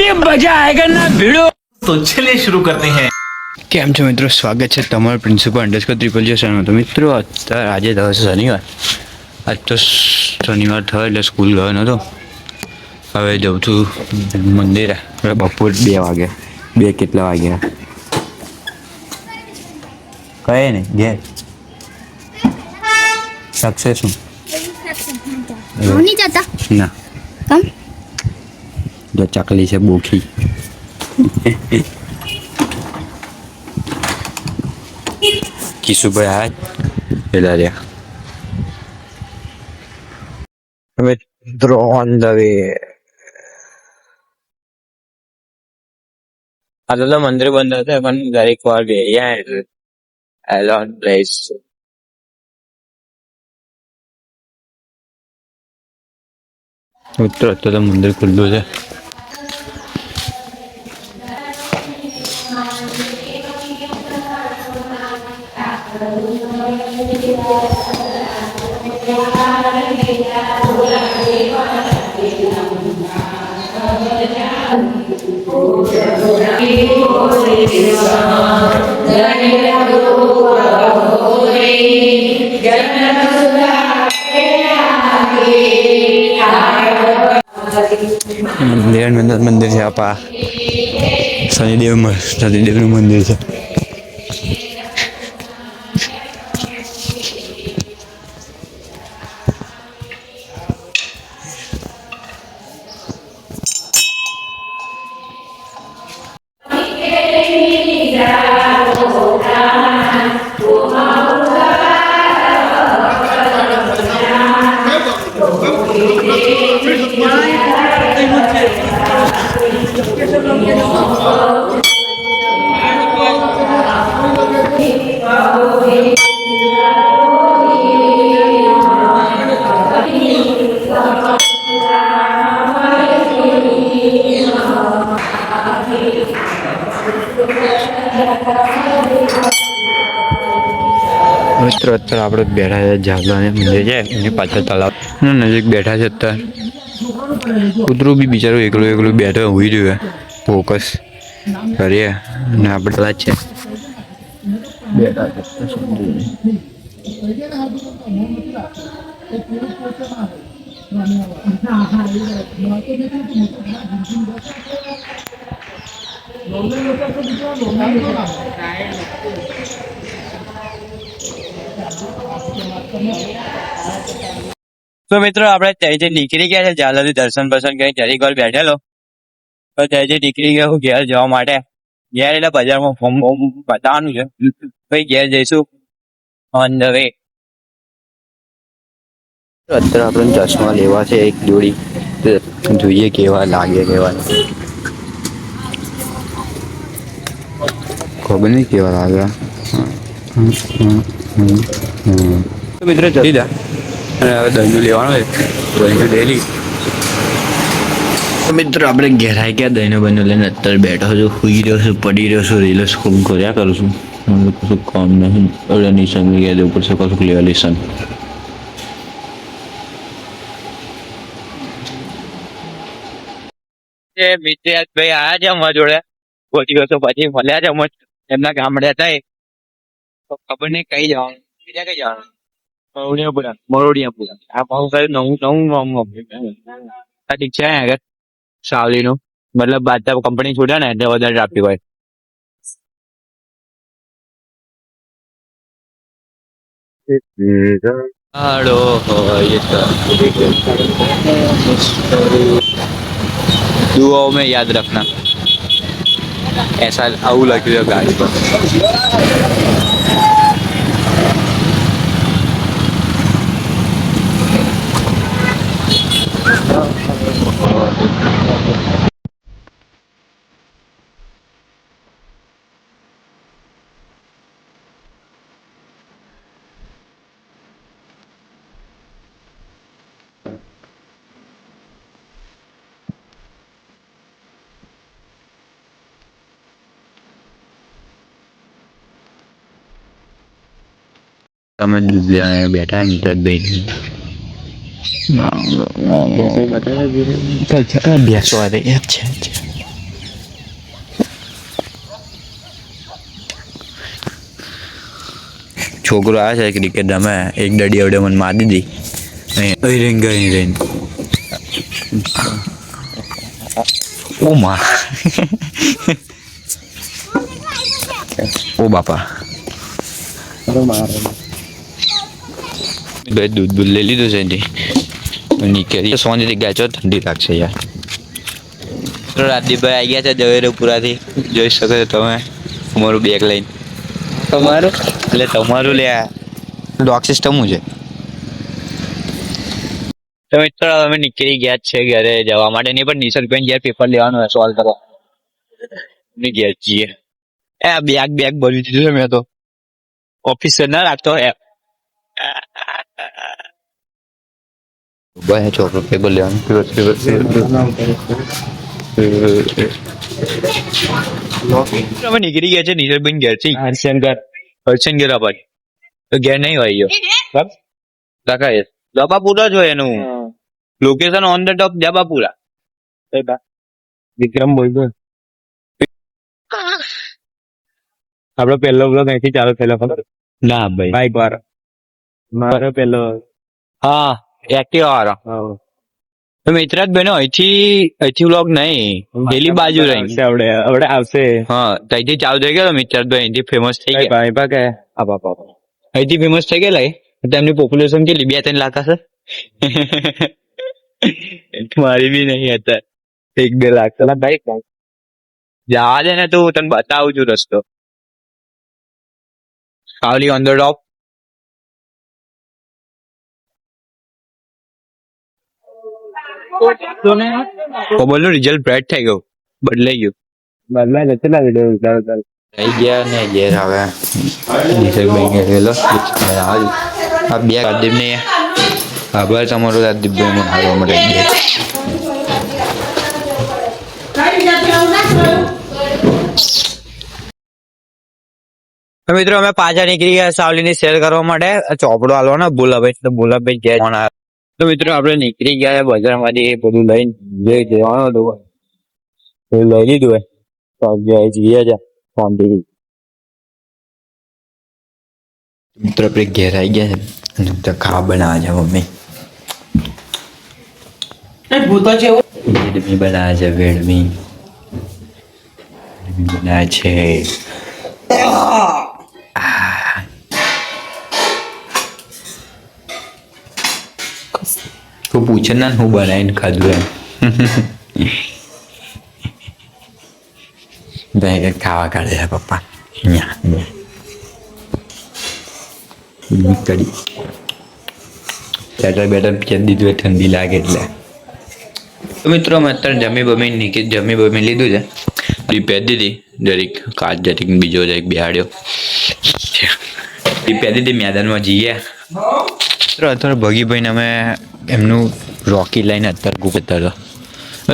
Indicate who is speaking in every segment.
Speaker 1: अभी मजा आएगा ना भिड़ो।
Speaker 2: तो चलिए शुरू करते हैं।
Speaker 3: કેમ છો મિત્રો, સ્વાગત છે તમારું પ્રિન્સિપલ _300 ચેનલ. તો મિત્રો અત્યારે આજે દિવસ શનિવાર, આજ તો શનિવાર થયો એટલે સ્કૂલ ગયો નહોતો. હવે જઉં છું મંદિરે. બપોર 2 વાગે, 2 કેટલા વાગ્યા કહે ને ઘેર સક્સેસ હું
Speaker 4: नहीं जाता
Speaker 3: ના
Speaker 4: कम
Speaker 3: જો ચકલી છે બોખી. કિશુભાઈ આ પેલા રહ્યા. હવે ડ્રોન દવે આ તો મંદિર બંધ હતા પણ દરેક વાર ગયા એટલે એલોન પ્લેસ. મિત્રો અત્યારે મંદિર ખુલ્લું છે. મંદિર છે આપા શનિદેવનું મંદિર છે. મિત્રો અત્યારે આપણે બેઠા છે ઝાલાને મંદિર છે એની પાછળ તળાવ નજીક બેઠા છે. અત્યારે કૂતરું બી બિચારું એકલું બેઠો હોઈ રહ્યું ફોકસ કરીએ અને આપણે પેલા જ છે બેઠા તો મિત્રો આપણે ત્યાંથી નીકળી ગયા છે ઝાલાથી દર્શન કરી જરી ઘર બેઠેલો તો ત્યાંથી નીકળી ગયો ઘેર જવા માટે. ઘેર એટલે બજારમાં ફોર્મ બતાવવાનું છે પછી ઘેર જઈશું ઓન ધ વે. અત્યારે આપણે ચશ્મા લેવા છે એક જોડી, જોઈએ કેવા લાગે કેવા ખબર નહીં કેવા લાગે. મિત્રો જલ્દી દા અને હવે દહીંનું લેવાનું હોય દહીંનું ડેલી. મિત્રો આપણે ઘેર આવી ગયા દહીંનું બહીનું લઈને અત્યારે બેઠો છું, સુઈ રહ્યો છું, પડી રહ્યો છું, રીલ્સ ખૂબ કર્યા કરું છું. કશું કામ નહીં એટલે નિશાન ગયા ઉપર છે કશું લેવા લેશન. મિત્રભાઈ આયા છે અમારા જોડે પહોંચી ગયો પછી મળ્યા છે એમના ગામડે હતા તો ખબર નહીં કઈ જવાનું બીજા કઈ જવાનું મરોડિયાપુરા આ ભાવ કયું નવું ઠીક છે આગળ સાવલીનું મતલબ બાદશાહ કંપની છૂટ્યા ને એટલે વધારે ટ્રાફિક હોય. दुआओं में याद रखना ऐसा आऊ लगे गाड़ी पर. તમે બેઠા બેસવા દે છે. છોકરો આવે છે ક્રિકેટ રમે, એક દડી આવડે મને મારી દીધી. અહીં રહીને ઓ માં ઓ બાપા બે દૂધ લઈ લીધું છે એથી નીકળી સોંજથી ગાય છો ઠંડી લાગશે યાર. રાજદીપભાઈ આવી ગયા છે ઝવેરપુરાથી, જોઈ શકો છો તમે તમારું બેગ લઈને. તમારું એટલે તમારું લે ડોક સિસ્ટમ છે. તો મિત્રો અમે નીકળી ગયા છે ઘરે જવા માટે, નહીં પણ નિસર્ગભાઈ ઘેર પેપર લેવાનું હોય સોલ્વ કરવા ઘેર જઈએ. બેગ ભરી દીધું છે મેં તો, ઓફિસર ના રાખતો છોકરો પેપર લેવાનું. અમે નીકળી ગયા છે નિસર્ગભાઈ ઘેર થી હરશનગર અપાજ. તો ઘેર નહીં હોય ગયો જબાપુરા જ હોય એનું લોકેશન ઓન ધ ટોપ જબાપુરા.
Speaker 1: વિક્રમ બોલતો આપડો પહેલો બ્લોગ અહીંથી ચાલુ થયેલો ખબર?
Speaker 3: ના ભાઈ
Speaker 1: બાઈક વાળો મારો પહેલો.
Speaker 3: હા એક્ટિવા વાળો. તો મિત્ર જ બનો અહીંથી વ્લોગ નહીં પેલી બાજુ રહી
Speaker 1: આવડે આવશે.
Speaker 3: હા ત્યાંથી ચાલુ થઈ ગયો મિત્ર ભાઈ, અહીંથી ફેમસ થઈ ગયા.
Speaker 1: ભાઈ ભાગે
Speaker 3: અહીંથી ફેમસ થઈ ગયેલા તેમની પોપ્યુલેશન કેટલી 2-3 લાખ હશે. મારી બી નહીં હતા 1-2 લાખ.
Speaker 1: બાઈક
Speaker 3: જવા દે ને, તું તને બતાવું છું રસ્તો. Savli on the top. કોબલ નું રિઝલ્ટ બ્રાઇટ થઈ ગયું, બદલાઈ ગયું.
Speaker 1: બદલાય કેટલા વિડીયો ઉતારો
Speaker 3: થઈ ગયા ને ઘેર આવે નિસર્ગભાઈ ગયેલો આ બે રાજદીપ ને આભાર તમારો રાજદીપભાઈ મને હારવા માટે. મિત્રો અમે પાછા નીકળી ગયા સાવલી ની સેલ કરવા માટે, ચોપડો હાલવાનો ભૂલાભાઈ. તો ભૂલાભાઈ ઘેર ફોન આવ્યો. તો મિત્રો આપણે નીકળી ગયા બજારમાંથી બધું લઈને જે જવાનું હતું લઈ લીધું હોય તો જઈએ છે ફોન થી. મિત્રો આપણે ઘેર આવી ગયા છે તો ખાવા બનાવે છે મમ્મી. વેડમી બનાવે છે, વેડમી બનાવે છે. તું પૂછે ને હું બનાવીને ખાધું એમ. ખાવા કાઢે છે પપ્પા. કડી બેટર પીએ દીધું ઠંડી લાગે એટલે. તો મિત્રો અમે અત્યારે જમી બમી લીધું છે. પહેરી દીધી જરીક કાચ જરીક બીજો જરીક બેહાડ્યો પહેરી દીધી. મેદાનમાં જઈએ અત્યારે ભગીભાઈ ને અમે એમનું રોકી લઈને અત્યારે ગુપતા હતો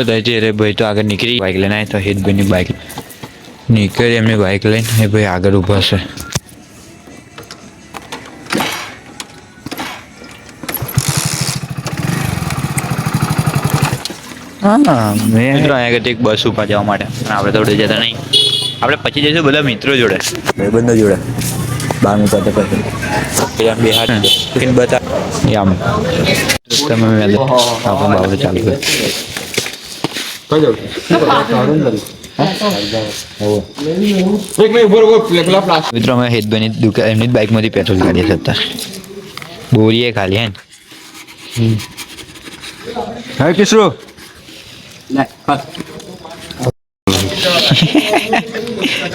Speaker 3: અરે ભાઈ તો આગળ નીકળી બાઇક લઈને આવે તો હેતભાઈની બાઇક નીકળી એમની બાઇક લઈને એ ભાઈ આગળ ઊભા છે. હા મેં મિત્રો અહીંયા આગળ એક બસ ઉભા જવા માટે આપણે તો જતા નહીં. આપણે પછી જઈશું બધા મિત્રો જોડે, ભાઈબંધો જોડે 12 પતે પછી બિહાર બતા આમ તમે આપણે બાબુ ચાલુ મિત્રો અમે હેતભાઈની દુકાન એમની જ બાઇકમાંથી પેટ્રોલ કાઢીએ છીએ અત્યારે. બોરીએ ખાલી હે હા કિશોર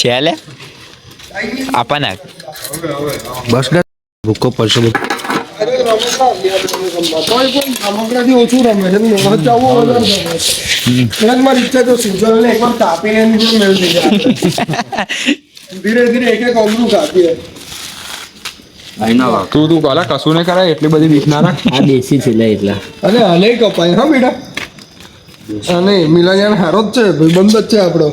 Speaker 3: ચાલે આપા નાખ બસ ભૂકો પડશે.
Speaker 5: ઓછું રમે છે મારી ઈચ્છા તો સુજલ એકવાર કાપીને મેળ થઈ જાય. ધીરે ધીરે એક એક અમરું કાપીએ. તું કાલા કશું ને કરાય એટલી બધી બીક ના રાખ.
Speaker 1: આ દેશી છે એટલા
Speaker 5: અરે હલે કપાય હા બેટા. અને મિલાન હારો જ છે ભાઈબંધ જ છે આપણો.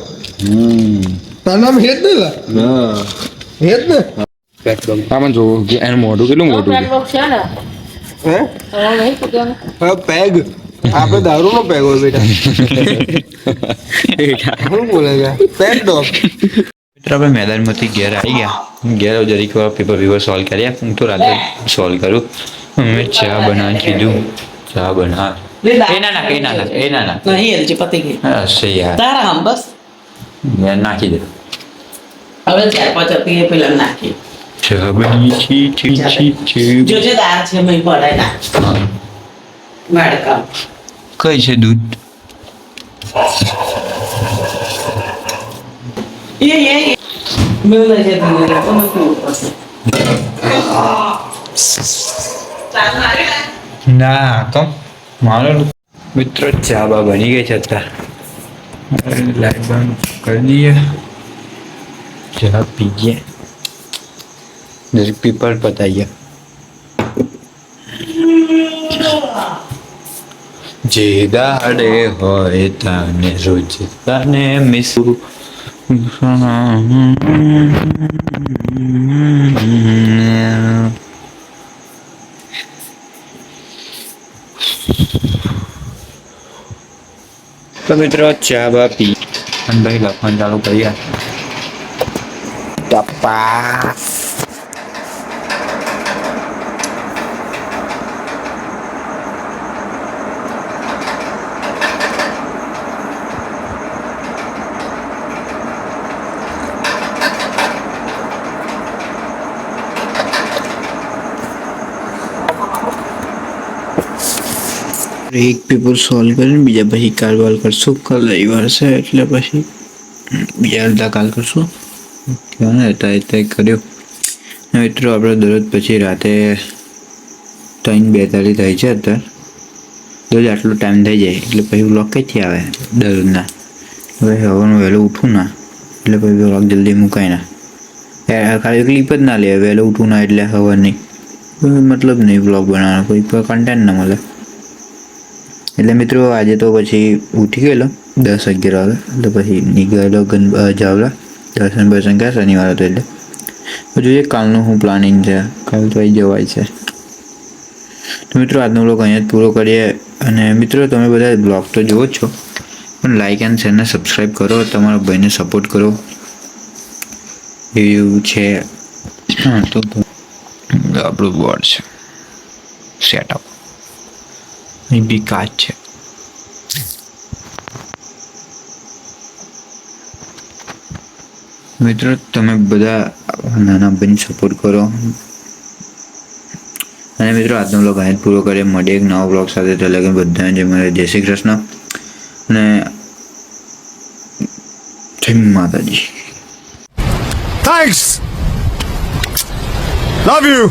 Speaker 5: તારું નામ હેત ને લા હેત ને આમાં જો એનું મોઢું કેટલું મોટું છે. હે પેગ આપણે દારૂ નો પેગ હોય બેટા. શું બોલે છે પેગ ડોગ.
Speaker 3: મિત્રો આપણે મેદાનમાંથી ઘેર આવી ગયા. ઘેર જરીક વાર પેપર સોલ્વ કર્યા. હું તો રાતે સોલ્વ કરું. મેં ચા બનાવી કીધું. ચા બના એ ના
Speaker 6: નહીં એલજી પતી ગઈ
Speaker 3: હશે યાર.
Speaker 6: તારા આમ બસ
Speaker 3: મેં નાખી દે.
Speaker 6: હવે 4-5 હતી એ પેલા નાખી
Speaker 3: ચા બની છે.
Speaker 6: જોજે દાળ છે મેં પડાય ના
Speaker 3: હા.
Speaker 6: વાડકા
Speaker 3: કઈ છે દૂધ?
Speaker 6: એ મેં લઈ જતી નહીં તો મેં પીવું પડશે ચાલ મારે
Speaker 3: ના કમ મારો મિત્રો ચા બા બની ગઈ છે અત્યારે. લાઈટ બંધ કરી દઈએ. ચા પીએ. જરીક પીપર પતાઈએ. જે દાડે હોય તને રોજ તને મિસું. તો મિત્રો ચા બા પી અને ભાઈ લખવાનું ચાલુ કરીએ. ટપ્પા એક પેપર સોલ્વ કરીને બીજા પછી કાલ વાલ કરશું. કાલ રવિવાર છે એટલે પછી બીજા અડધા કાલ કરશું. ક્યાં હતા કર્યો મિત્રો. આપણે દરરોજ પછી રાતે 3:42 થાય છે અત્યારે. દરરોજ આટલો ટાઈમ થઈ જાય એટલે પછી બ્લોગ કઈથી આવે દરરોજના. હવે હવાનું વહેલું ઉઠું ના એટલે પછી બ્લોગ જલ્દી મુકાય ના. ખાલી ક્લિપ જ ના લે. વહેલું ઉઠું ના એટલે હવાની મતલબ નહીં બ્લોગ બનાવવાનો. કોઈ કન્ટેન્ટ ના મળે. એટલે મિત્રો આજે તો પછી ઉઠી ગયેલો 10-11 વાગે. એટલે પછી નીકળેલો જાવલા દર્શન ક્યાં શનિવાર હતો એટલે જોઈએ કાલનું શું પ્લાનિંગ છે. કાલ તો અહીં જવાય છે. તો મિત્રો આજનો બ્લોગ અહીંયા જ પૂરો કરીએ. અને મિત્રો તમે બધા બ્લોગ તો જુઓ જ છો પણ લાઇક એન્ડ શેરને સબસ્ક્રાઈબ કરો. તમારા ભાઈને સપોર્ટ કરો એવું છે. હા તો આપણું બોર્ડ છે સેટઅપ. અહીં બી કાચ છે. મિત્રો તમે બધા નાના ભાઈને સપોર્ટ કરો. અને મિત્રો આજનો બ્લોગ અહીં જ પૂરો કરીએ. મળીએ એક નવો બ્લોગ સાથે. તો લગન બધાને જય શ્રી કૃષ્ણ અને જય માતાજી.
Speaker 7: Thanks. Love you.